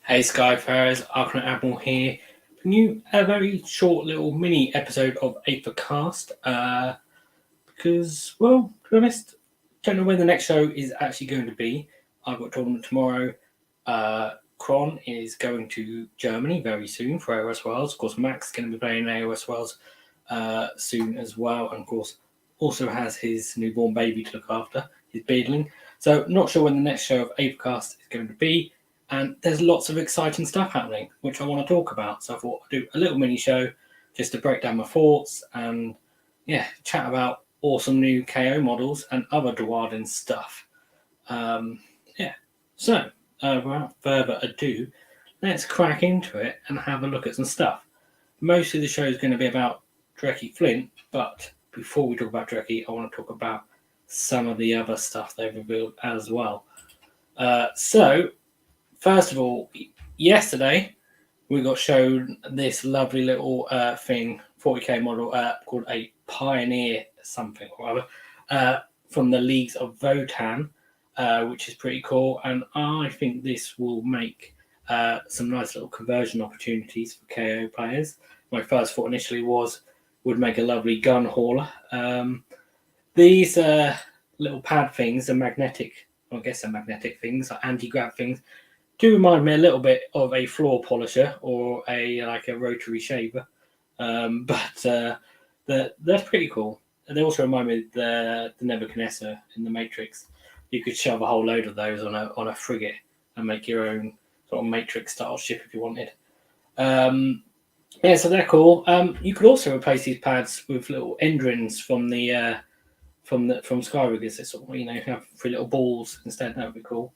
Hey Skyfarers, Arcanite Admiral here, bringing you a very short little mini episode of Aethercast. Because, well, to be honest, don't know when the next show is actually going to be. I've got a tournament tomorrow. Kron is going to Germany very soon for AOS Worlds. Of course, Max is going to be playing AOS Worlds soon as well, and of course, also has his newborn baby to look after, his beardling. So, not sure when the next show of Aethercast is going to be. And there's lots of exciting stuff happening, which I want to talk about. So I thought I'd do a little mini show just to break down my thoughts and, chat about awesome new KO models and other Duardin stuff. So without further ado, let's crack into it and have a look at some stuff. Most of the show is going to be about Drekki Flynt, but before we talk about Drekki, I want to talk about some of the other stuff they've revealed as well. First of all, yesterday we got shown this lovely little thing, 40k model called a Pioneer something or other from the Leagues of Votann, which is pretty cool. And I think this will make some nice little conversion opportunities for KO players. My first thought initially would make a lovely gun hauler. These little pad things are magnetic. I guess they're magnetic things, like anti-grav things. Do remind me a little bit of a floor polisher or a rotary shaver, but that's pretty cool. And they also remind me of the Nebuchadnezzar in the Matrix. You could shove a whole load of those on a frigate and make your own sort of Matrix style ship if you wanted. So they're cool. You could also replace these pads with little Endrins from Skyriggers. They sort of have 3 little balls instead. That would be cool.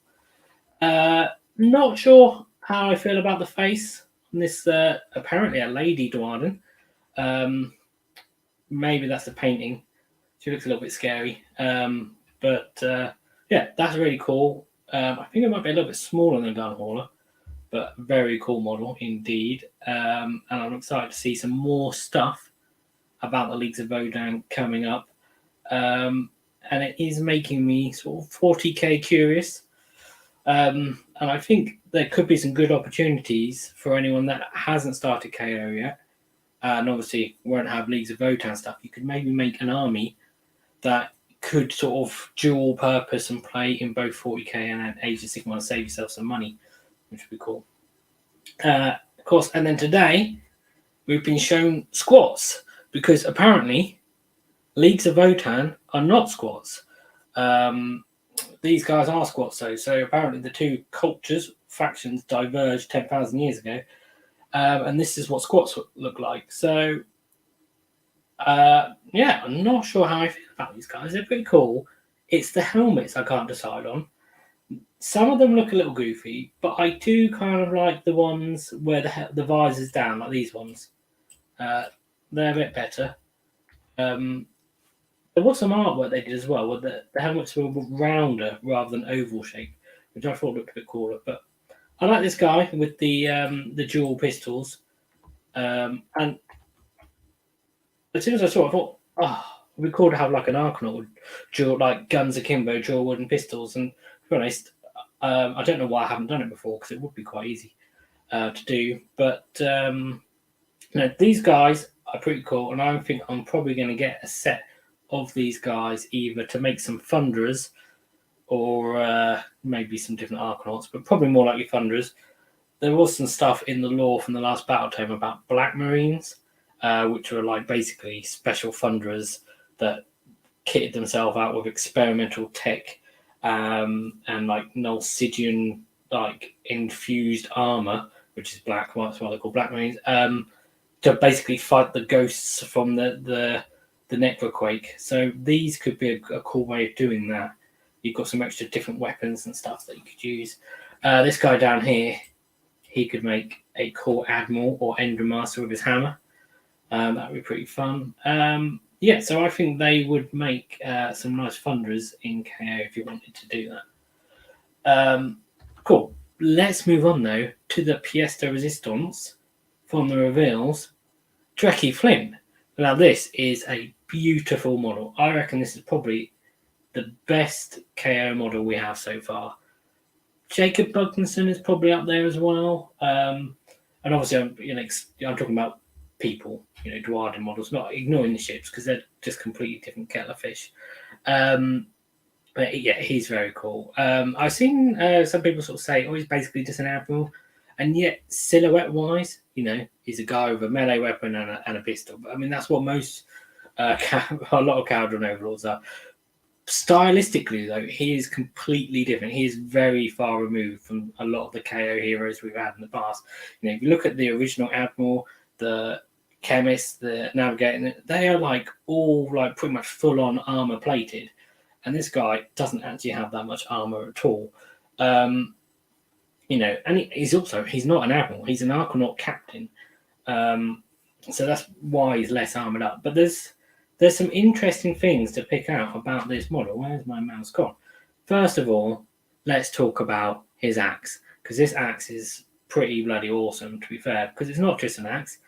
Not sure how I feel about the face on this, apparently a lady Duardin. Maybe that's the painting. She looks a little bit scary. But that's really cool. I think it might be a little bit smaller than a gun hauler, but very cool model indeed. And I'm excited to see some more stuff about the Leagues of Votann coming up. And it is making me sort of 40k curious. And I think there could be some good opportunities for anyone that hasn't started KO yet, and obviously won't have Leagues of Votann stuff. You could maybe make an army that could sort of dual purpose and play in both 40k and Age of Sigmar and save yourself some money, which would be cool. Of course, and then today we've been shown squats, because apparently Leagues of Votann are not squats. These guys are squats, so apparently the two factions diverged 10,000 years ago, and this is what squats look like. So, I'm not sure how I feel about these guys. They're pretty cool. It's the helmets I can't decide on. Some of them look a little goofy, but I do kind of like the ones where the visor's down, like these ones. They're a bit better. There was some artwork they did as well, where the helmets were rounder rather than oval shape, which I thought looked a bit cooler. But I like this guy with the dual pistols. And as soon as I saw it, I thought, it'd be cool to have like an Arcanaught with dual, like guns akimbo, dual wooden pistols. And to be honest, I don't know why I haven't done it before, because it would be quite easy to do. But these guys are pretty cool, and I think I'm probably going to get a set of these guys, either to make some Thunderers or maybe some different Arcanauts, but probably more likely Thunderers. There was some stuff in the lore from the last Battle Tome about Black Marines, which were like basically special Thunderers that kitted themselves out with experimental tech and like Nulsidian like infused armor, which is black. That's why they're called Black Marines. To basically fight the ghosts from the Necroquake. So these could be a cool way of doing that. You've got some extra different weapons and stuff that you could use. This guy down here, he could make a cool Admiral or Endmaster with his hammer. That would be pretty fun. So I think they would make some nice Thunderers in KO if you wanted to do that. Cool. Let's move on though to the Piester Resistance from the reveals. Drekki Flynt. Now this is a beautiful model. I reckon this is probably the best KO model we have so far. Jacob Bugnason is probably up there as well. And obviously, I'm talking about people, Duardin models, not ignoring the ships because they're just completely different kettle of fish. But yeah, he's very cool. I've seen some people sort of say, "Oh, he's basically just an admiral," and yet silhouette-wise, he's a guy with a melee weapon and a pistol. But I mean, that's what most a lot of Kharadron Overlords are. Stylistically, though, he is completely different. He is very far removed from a lot of the KO heroes we've had in the past. If you look at the original Admiral, the Chemist, the Navigator, they are all pretty much full-on armor plated. And this guy doesn't actually have that much armor at all. And he's not an admiral, he's an Archanaut captain. So that's why he's less armored up. But there's some interesting things to pick out about this model. Where's my mouse gone? First of all, let's talk about his axe, because this axe is pretty bloody awesome, to be fair, because it's not just an axe.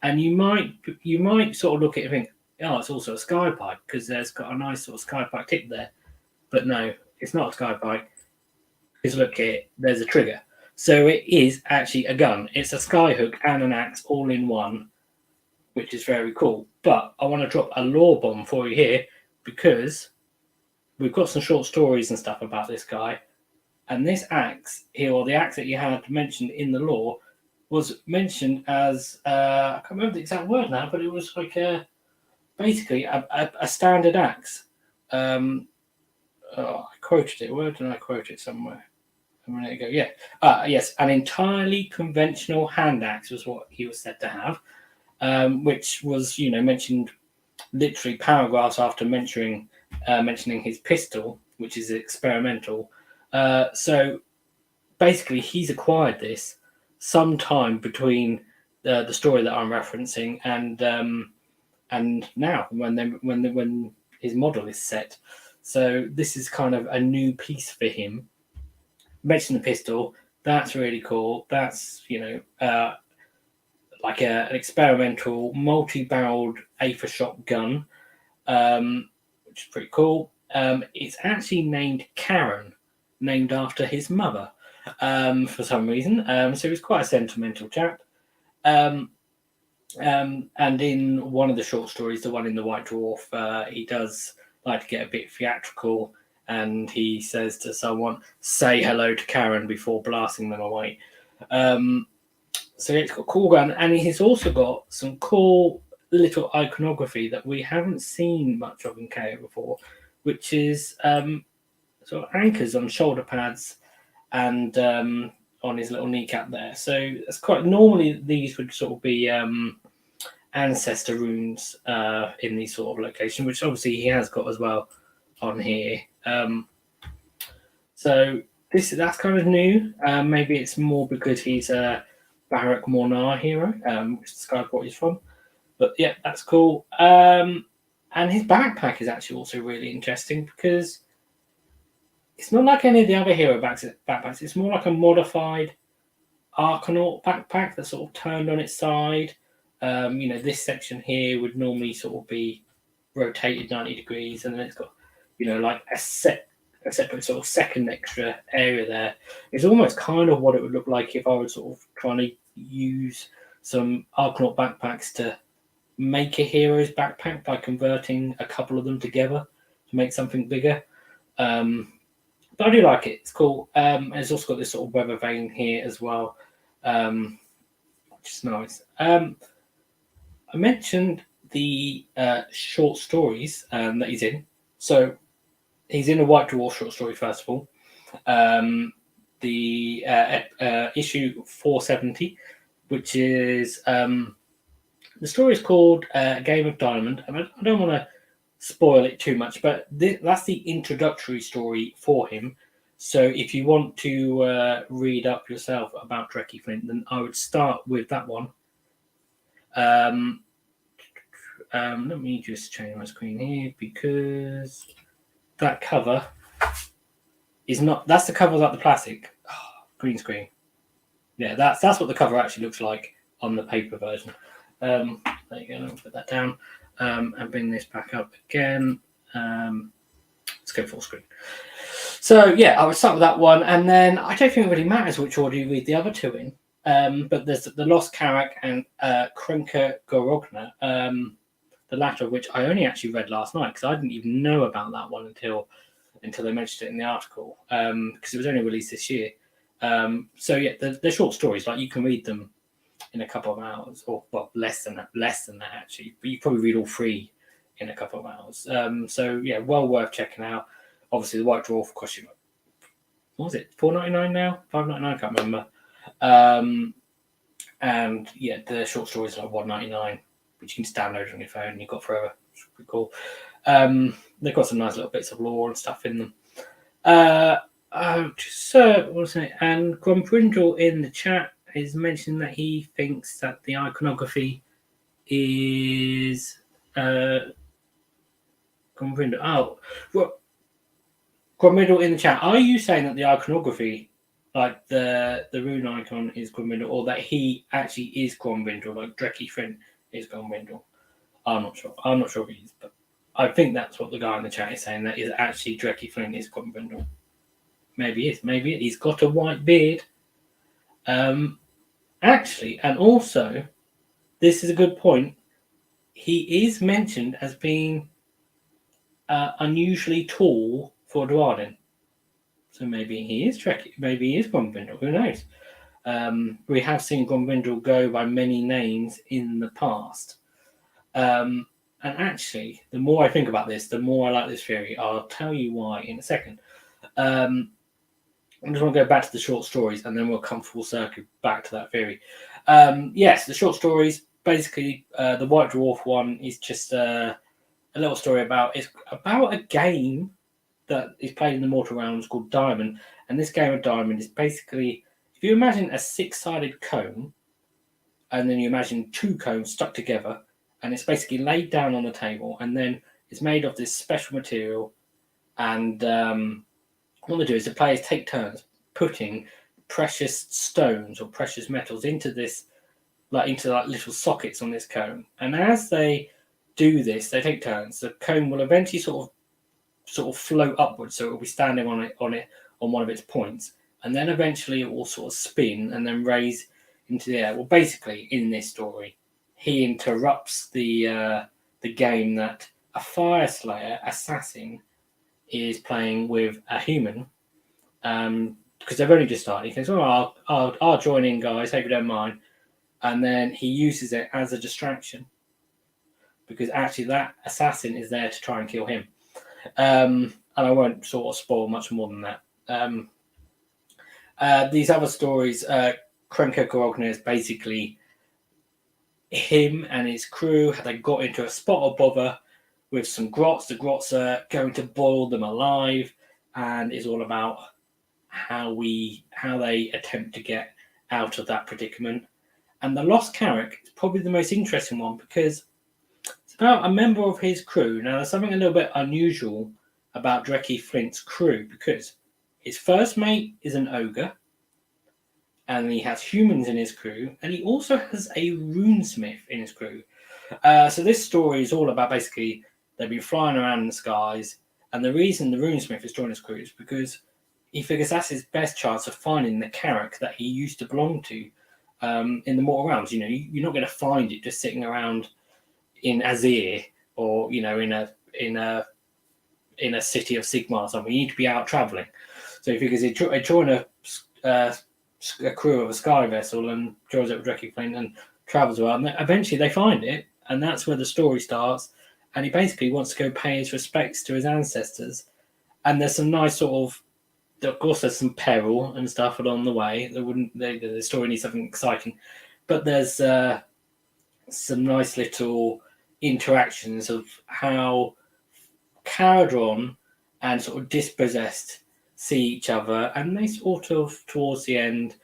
And you might sort of look at it and think, oh, it's also a sky pike because there's got a nice sort of sky pike tip there. But no, it's not a sky pike. Because look here, there's a trigger. So it is actually a gun. It's a sky hook and an axe all in one, which is very cool. But I want to drop a lore bomb for you here because we've got some short stories and stuff about this guy. And this axe here, or the axe that you had mentioned in the lore, was mentioned as, I can't remember the exact word now, but it was basically a standard axe. I quoted it. Where did I quote it somewhere? A minute ago. Yeah. Yes, an entirely conventional hand axe was what he was said to have, which was, mentioned literally paragraphs after mentioning his pistol, which is experimental. So basically, he's acquired this sometime between the story that I'm referencing and now when his model is set. So this is kind of a new piece for him. Mention the pistol. That's really cool. That's an experimental multi-barreled Aethercast gun, which is pretty cool. It's actually named Karen, named after his mother, for some reason. So he's quite a sentimental chap. And in one of the short stories, the one in the White Dwarf, he does like to get a bit theatrical, and he says to someone, "Say hello to Karen" before blasting them away. So it's got a cool gun, and he's also got some cool little iconography that we haven't seen much of in KO before, which is sort of anchors on shoulder pads and on his little kneecap there. So it's quite normally these would sort of be ancestor runes in these sort of locations, which obviously he has got as well on here. So that's kind of new. Maybe it's more because he's a Barak Mornar hero, which is the Skyport he's from. But yeah, that's cool. And his backpack is actually also really interesting because it's not like any of the other hero backpacks. It's more like a modified Archanaut backpack that's sort of turned on its side. This section here would normally sort of be rotated 90 degrees, and then it's got, like a separate sort of second extra area there. It's almost kind of what it would look like if I was sort of trying to use some Archanaut backpacks to make a hero's backpack by converting a couple of them together to make something bigger. But I do like it. It's cool. And it's also got this sort of weather vane here as well, which is nice. I mentioned the short stories that he's in. So he's in a White Dwarf short story, first of all. The issue 470, which is the story is called Game of Diamond. I don't want to spoil it too much, but that's the introductory story for him. So if you want to read up yourself about Drekki Flynt, then I would start with that one. Let me just change my screen here because that cover is not. That's the cover without the plastic. Oh, green screen. Yeah, that's what the cover actually looks like on the paper version. There you go. Let me put that down and bring this back up again. Let's go full screen. So yeah, I would start with that one, and then I don't think it really matters which order you read the other two in. But there's the Lost Karak and Krenka Gorogna, the latter of which I only actually read last night because I didn't even know about that one until they mentioned it in the article, because it was only released this year. So yeah, they're short stories. Like you can read them in a couple of hours, or well, less than that actually. But you probably read all three in a couple of hours. So yeah, well worth checking out. Obviously, the White Dwarf cost you, what was it, $4.99 now? $5.99? I can't remember. And yeah, the short stories are like $1.99, which you can just download on your phone. You've got forever. It's pretty cool. They've got some nice little bits of lore and stuff in them. What's it? And Grombrindle in the chat is mentioning that he thinks that the iconography is Grombrindle. Oh, well, Grombrindle in the chat. Are you saying that the iconography, like the rune icon, is Grombrindle, or that he actually is Grombrindle, like Drekki Flynt is Grombrindle? I'm not sure. I'm not sure if he is, but I think that's what the guy in the chat is saying. That is actually Drekki Flynt is Grombrindle. Maybe it is. Maybe he's got a white beard. Actually, and also, this is a good point. He is mentioned as being unusually tall for Duardin. So maybe he is Trekkie. Maybe he is Grombrindle. Who knows? We have seen Grombrindle go by many names in the past. And actually, the more I think about this, the more I like this theory. I'll tell you why in a second. I just want to go back to the short stories, and then we'll come full circle back to that theory. Yes, the short stories. Basically, the White Dwarf one is just a little story about a game that is played in the Mortal Realms called Diamond, and this game of Diamond is basically, if you imagine a six-sided cone, and then you imagine two cones stuck together, and it's basically laid down on the table, and then it's made of this special material, and what they do is the players take turns putting precious stones or precious metals into this, into little sockets on this cone. And as they do this, they take turns. The cone will eventually sort of float upwards, so it will be standing on one of its points, and then eventually it will sort of spin and then raise into the air. Well, basically, in this story, he interrupts the game that a Fire Slayer assassin is playing with a human, because they've only just started. He thinks, "Oh, I'll join in, guys. Hope you don't mind." And then he uses it as a distraction, because actually that assassin is there to try and kill him. And I won't sort of spoil much more than that. These other stories, Krenka Gorogna is basically him and his crew. They got into a spot of bother with some grots. The grots are going to boil them alive, and it's all about how they attempt to get out of that predicament. And the Lost Karak is probably the most interesting one, because it's about a member of his crew. Now, there's something a little bit unusual about Drekki Flynt's crew, because his first mate is an ogre, and he has humans in his crew, and he also has a runesmith in his crew. So this story is all about, basically, they've been flying around in the skies, and the reason the runesmith is joining his crew is because he figures that's his best chance of finding the Karak that he used to belong to in the Mortal Realms. You know, you're not going to find it just sitting around in Azir, or in a city of Sigmar or something. You need to be out traveling. So he figures he'd join a crew of a sky vessel and joins up with Drekki Flynt and travels around. And eventually they find it, and that's where the story starts. And he basically wants to go pay his respects to his ancestors. And there's some nice of course, there's some peril and stuff along the way. The story needs something exciting, but there's some nice little interactions of how Kharadron and sort of Dispossessed see each other, and they sort of, towards the end,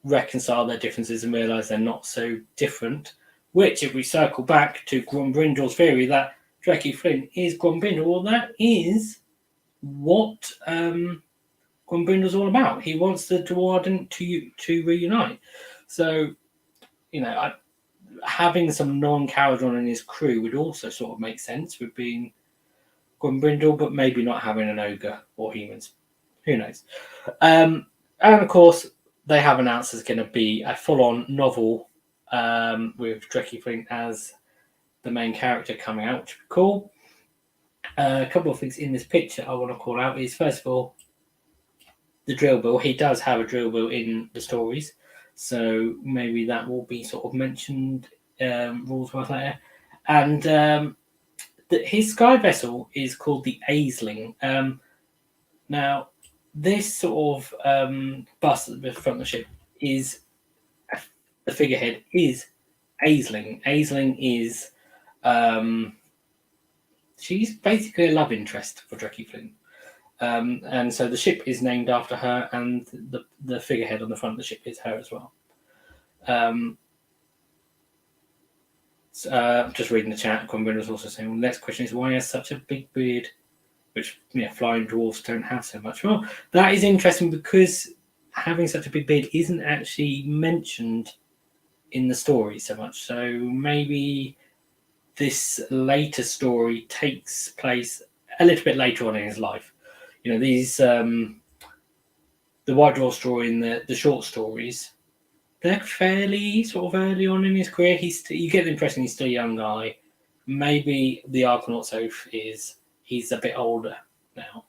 reconcile their differences and realise they're not so different. Which, if we circle back to Grombrindle's theory that Drekki Flynt is Grombrindle, well, that is what Grombrindle's all about. He wants the Duardin to reunite. So, having some non-Kharadron in his crew would also sort of make sense with being Grombrindle, but maybe not having an ogre or humans. Who knows? And of course, they have announced there's going to be a full-on novel with Drekki Flynt as the main character coming out, which would be cool. A couple of things in this picture I want to call out is, first of all, the drill bill. He does have a drill bill in the stories, so maybe that will be sort of mentioned rules-wise later. And his sky vessel is called the Aisling. Now, this sort of bust at the front of the ship is the figurehead is Aisling. Aisling is she's basically a love interest for Drekki Flynt. And so the ship is named after her, and the figurehead on the front of the ship is her as well. Just reading the chat, Conwyn was also saying, well, the next question is, why has such a big beard, which flying dwarfs don't have so much? Well, that is interesting because having such a big beard isn't actually mentioned in the story so much. So maybe this later story takes place a little bit later on in his life. These the White Dwarf story and the short stories, they're fairly sort of early on in his career. You get the impression he's still a young guy. Maybe the Arkanauts oath is he's a bit older now.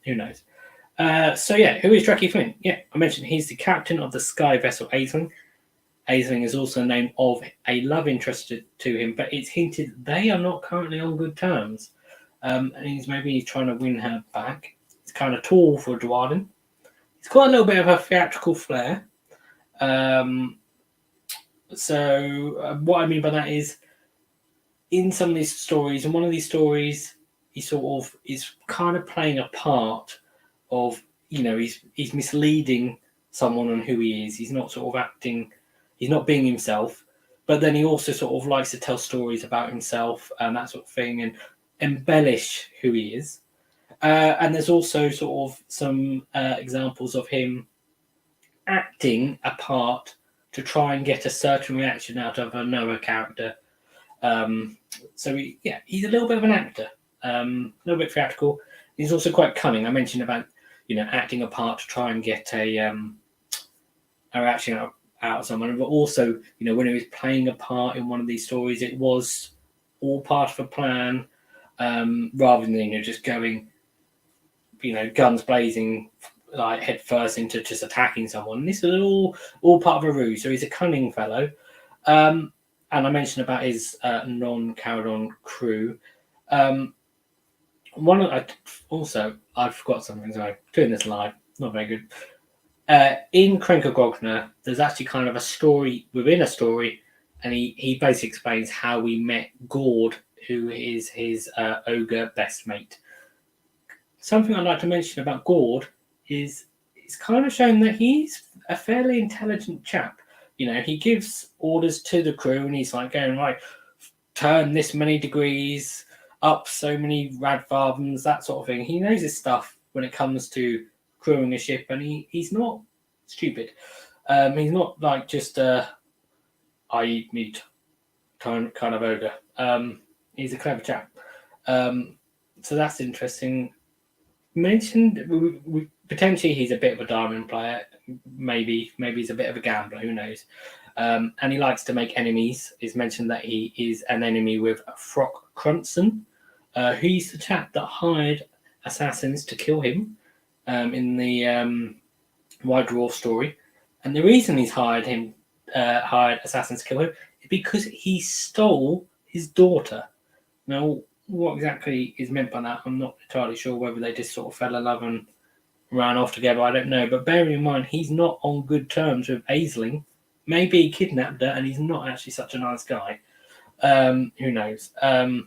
Who knows? So yeah, who is Drekki Flynt? Yeah, I mentioned he's the captain of the sky vessel Aisling. Aisling is also a name of a love interest to him, but it's hinted they are not currently on good terms. And he's maybe trying to win her back. He's kind of tall for Duardin. He's got a little bit of a theatrical flair. So what I mean by that is, in some of these stories, in one of these stories, he sort of is kind of playing a part of, he's misleading someone on who he is. He's not sort of acting, he's not being himself, but then he also sort of likes to tell stories about himself and that sort of thing and embellish who he is. And there's also sort of some examples of him acting a part to try and get a certain reaction out of another character. So he's a little bit of an actor, a little bit theatrical. He's also quite cunning. I mentioned about acting a part to try and get a reaction out of someone, but also when he was playing a part in one of these stories, it was all part of a plan, rather than just going guns blazing, like head first into just attacking someone. This is all part of a ruse. So he's a cunning fellow. And I mentioned about his non-Kharadron crew. I forgot something. Sorry, doing this live, not very good. In Krenkagogna, there's actually kind of a story within a story, and he basically explains how we met Gord, who is his ogre best mate. Something I'd like to mention about Gord is it's kind of shown that he's a fairly intelligent chap. He gives orders to the crew, and he's like going, right, turn this many degrees, up so many rad fathoms, that sort of thing. He knows his stuff when it comes to crewing a ship, and he's not stupid. He's not like just I eat meat kind of ogre. He's a clever chap. So that's interesting. Mentioned potentially he's a bit of a diamond player. Maybe he's a bit of a gambler. Who knows? And he likes to make enemies. It's mentioned that he is an enemy with Frock Crunson. He's the chap that hired assassins to kill him in the White Dwarf story. And the reason he's hired assassins to kill him is because he stole his daughter. Now, what exactly is meant by that, I'm not entirely sure. Whether they just sort of fell in love and ran off together, I don't know. But bearing in mind, he's not on good terms with Aisling. Maybe he kidnapped her, and he's not actually such a nice guy. Who knows? So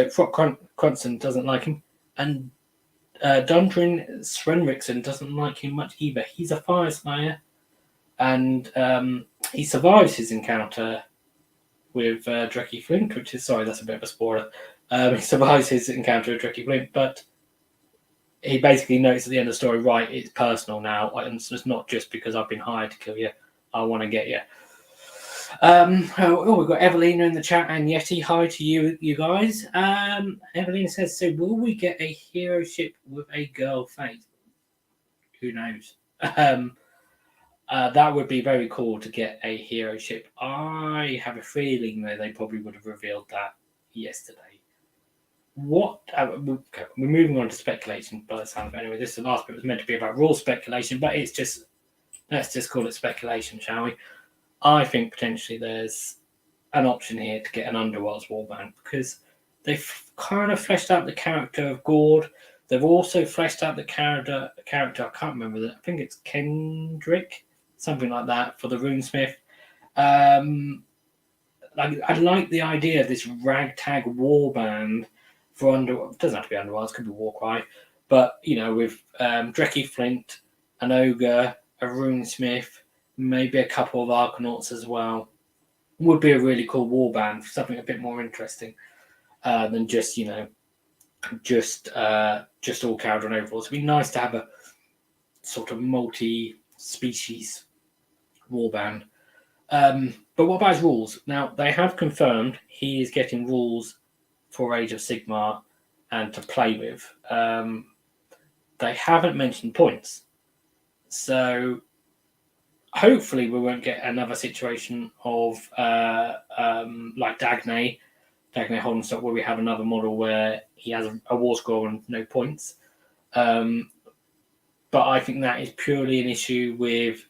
Frock Crunson doesn't like him, and Dundrin Svenriksen doesn't like him much either. He's a fire slayer, and he survives his encounter with Drekki Flynt, which is, sorry, that's a bit of a spoiler. He survives his encounter with Drekki Flynt, but he basically notes at the end of the story, right, it's personal now, and it's not just because I've been hired to kill you, I want to get you. We've got Evelina in the chat and Yeti. Hi to you guys. Evelina says, so will we get a hero ship with a girl face? Who knows? That would be very cool to get a hero ship. I have a feeling that they probably would have revealed that yesterday. We're moving on to speculation by the sound of it. Anyway, this is the last bit. Was meant to be about rule speculation, but it's just, let's just call it speculation, shall we? I think potentially there's an option here to get an Underworlds warband because they've kind of fleshed out the character of Gord. They've also fleshed out the character. I can't remember that. I think it's Kendrick, something like that, for the Runesmith. I like the idea of this ragtag warband for it doesn't have to be Underworlds, could be Warcry, but with Drekki Flynt, an ogre, a Runesmith, maybe a couple of Arcanauts as well, would be a really cool warband, something a bit more interesting than just just all Kharadron Overlords. It'd be nice to have a sort of multi-species warband. But what about his rules? Now, they have confirmed he is getting rules for Age of Sigmar and to play with. They haven't mentioned points. So hopefully we won't get another situation of like Dagny Holdenstock, where we have another model where he has a war score and no points. But I think that is purely an issue with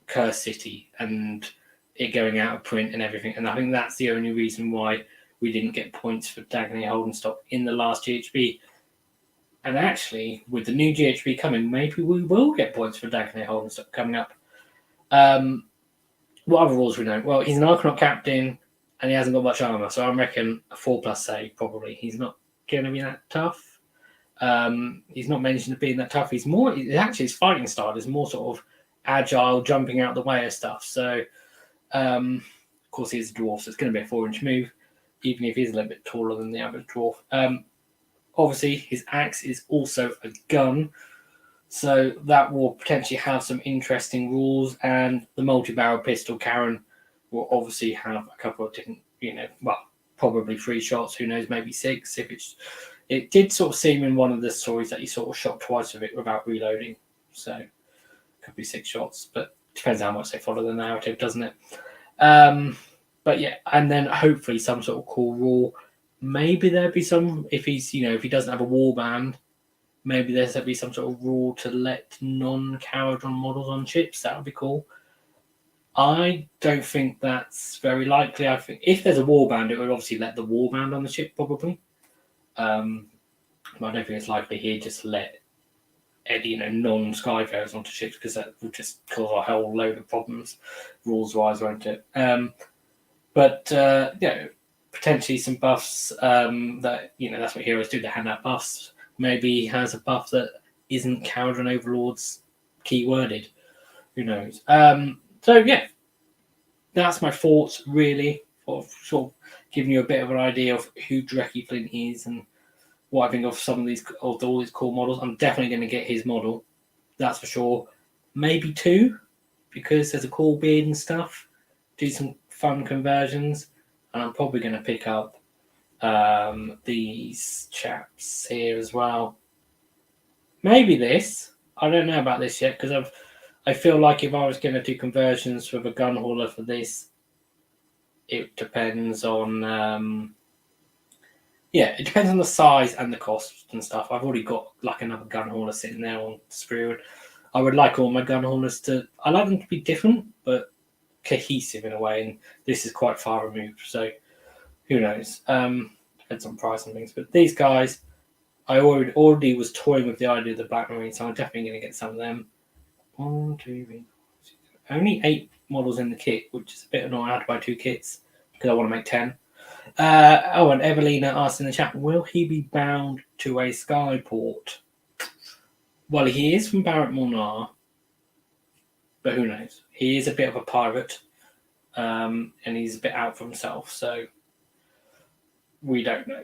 Curse City and it going out of print and everything. And I think that's the only reason why we didn't get points for Dagny Holdenstock in the last GHB. And actually, with the new GHB coming, maybe we will get points for Dagny Holdenstock coming up. What other rules we know? Well, he's an Arcanaut captain and he hasn't got much armor, so I reckon a 4+ save probably. He's not going to be that tough. He's not mentioned as being that tough. He's more, actually, his fighting style is more sort of agile, jumping out the way of stuff. So, of course, he's a dwarf, so it's going to be a 4-inch move, even if he's a little bit taller than the average dwarf. Obviously, his axe is also a gun, so that will potentially have some interesting rules. And the multi-barrel pistol Karen will obviously have a couple of different, probably 3 shots. Who knows? Maybe 6. It did sort of seem in one of the stories that you sort of shot twice with it without reloading, so it could be 6 shots. But depends how much they follow the narrative, doesn't it? But yeah, and then hopefully some sort of cool rule. Maybe there'd be some, if he's, if he doesn't have a warband, maybe there'd be some sort of rule to let non-Kharadron models on ships. That would be cool. I don't think that's very likely. I think if there's a warband, it would obviously let the warband on the ship, probably. But I don't think it's likely he'd just let non-Skyfarers onto ships, because that would just cause a whole load of problems, rules-wise, won't it? But potentially some buffs that, that's what heroes do, they hand out buffs. Maybe he has a buff that isn't Kharadron Overlords keyworded. Who knows? So, yeah, that's my thoughts, really, of sort of giving you a bit of an idea of who Drekki Flynt is and what I think of some of all these cool models. I'm definitely going to get his model, that's for sure. Maybe 2, because there's a cool beard and stuff. Do some fun conversions. And I'm probably going to pick up these chaps here as well. Maybe this. I don't know about this yet, because I feel like if I was going to do conversions with a gun hauler for this, it depends on it depends on the size and the cost and stuff. I've already got like another gun hauler sitting there on Sprue. I would like all my gun haulers I like them to be different, but cohesive in a way, and this is quite far removed, so who knows. Depends on price and things, but these guys, I already was toying with the idea of the Black Marine, so I'm definitely going to get some of them. 1, 2, 3, 4, 6, only 8 models in the kit, which is a bit annoying. I had to buy 2 kits because I want to make 10. And Evelina asked in the chat, will he be bound to a skyport? Well, he is from Barrett Molnar, but who knows? He is a bit of a pirate, and he's a bit out for himself, so we don't know.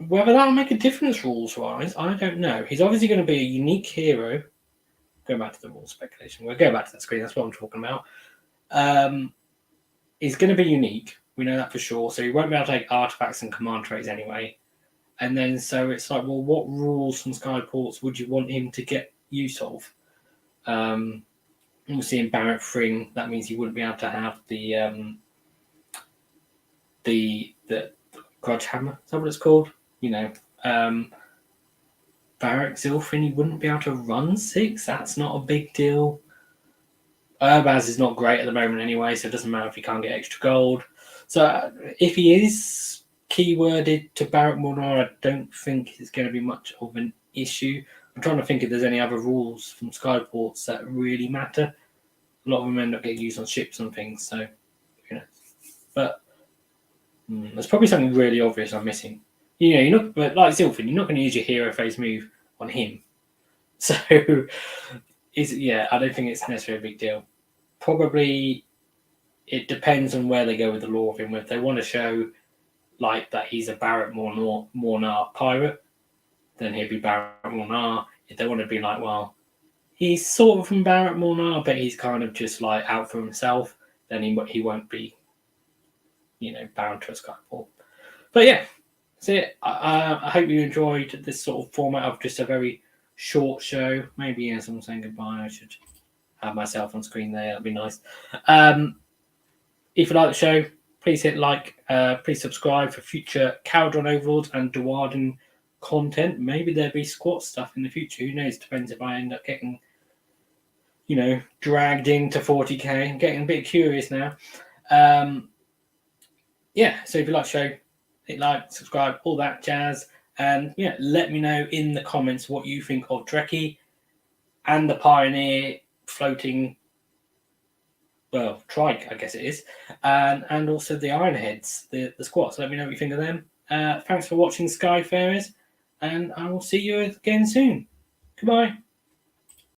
Whether that'll make a difference rules-wise, I don't know. He's obviously going to be a unique hero. Going back to the rule speculation. We'll go back to the screen. That's what I'm talking about. is going to be unique. We know that for sure. So he won't be able to take artifacts and command traits anyway. And then so it's like, well, what rules from Skyports would you want him to get use of? Obviously in Barrett Fring, that means he wouldn't be able to have the Grudge Hammer. Is that what it's called? Barrack Zilfin, he wouldn't be able to run 6. That's not a big deal. Urbaz is not great at the moment anyway, so it doesn't matter if he can't get extra gold. So if he is keyworded to Barrack Mornar, I don't think it's going to be much of an issue. I'm trying to think if there's any other rules from Skyports that really matter. A lot of them end up getting used on ships and things, so But there's probably something really obvious I'm missing. You're not, but like Zilfin, you're not going to use your hero phase move on him. So, I don't think it's necessarily a big deal. Probably, it depends on where they go with the lore of him. If they want to show like that he's a Barrett Mornar pirate, then he'll be Barrett Mornar. If they want to be like, well, he's sort of from Barrett Mornar, but he's kind of just like out for himself, then he won't be, bound to a Skyport. But yeah, that's it. I hope you enjoyed this sort of format of just a very short show. Maybe as I'm saying goodbye, I should have myself on screen there. That'd be nice. If you like the show, please hit like. Please subscribe for future Kharadron Overlords and Duardin content. Maybe there'll be squat stuff in the future. Who knows? Depends if I end up getting, dragged into 40k. I'm getting a bit curious now. So if you like the show, hit like, subscribe, all that jazz. And let me know in the comments what you think of Drekki and the Pioneer floating, trike, I guess it is, and also the Ironheads, the squats. Let me know what you think of them. Thanks for watching, Skyfarers, and I will see you again soon. Goodbye.